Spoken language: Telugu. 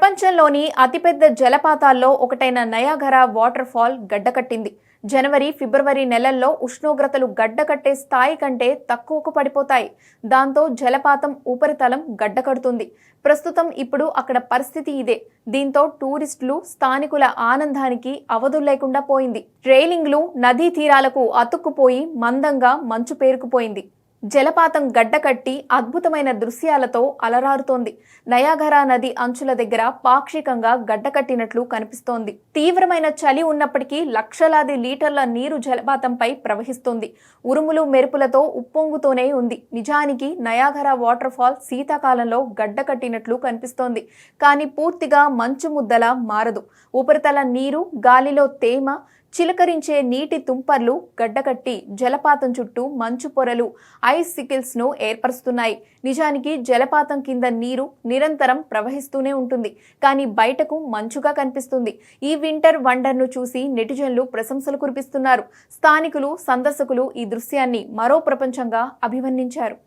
ప్రపంచంలోని అతిపెద్ద జలపాతాల్లో ఒకటైన నయాగరా వాటర్ ఫాల్ గడ్డకట్టింది. జనవరి, ఫిబ్రవరి నెలల్లో ఉష్ణోగ్రతలు గడ్డకట్టే స్థాయి కంటే తక్కువకు పడిపోతాయి. దాంతో జలపాతం ఉపరితలం గడ్డకడుతుంది. ప్రస్తుతం ఇప్పుడు అక్కడ పరిస్థితి ఇదే. దీంతో టూరిస్టులు, స్థానికుల ఆనందానికి అవధులు లేకుండా పోయింది. రైలింగ్లు నదీ తీరాలకు అతుక్కుపోయి మందంగా మంచు పేరుకుపోయింది. జలపాతం గడ్డకట్టి అద్భుతమైన దృశ్యాలతో అలరారుతోంది. నయాగరా నది అంచుల దగ్గర పాక్షికంగా గడ్డకట్టినట్లు కనిపిస్తోంది. తీవ్రమైన చలి ఉన్నప్పటికీ లక్షలాది లీటర్ల నీరు జలపాతంపై ప్రవహిస్తోంది. ఉరుములు మెరుపులతో ఉప్పొంగుతూనే ఉంది. నిజానికి నయాగరా వాటర్ ఫాల్ శీతాకాలంలో గడ్డకట్టినట్లు కనిపిస్తోంది. కానీ పూర్తిగా మంచు ముద్దలా మారదు. ఉపరితల నీరు, గాలిలో తేమ, చిలకరించే నీటి తుంపర్లు గడ్డకట్టి జలపాతం చుట్టూ మంచు పొరలు, ఐస్ సికిల్స్ ను ఏర్పరుస్తున్నాయి. నిజానికి జలపాతం కింద నీరు నిరంతరం ప్రవహిస్తూనే ఉంటుంది. కానీ బయటకు మంచుగా కనిపిస్తుంది. ఈ వింటర్ వండర్ ను చూసి నెటిజన్లు ప్రశంసలు కురిపిస్తున్నారు. స్థానికులు, సందర్శకులు ఈ దృశ్యాన్ని మరో ప్రపంచంగా అభివర్ణించారు.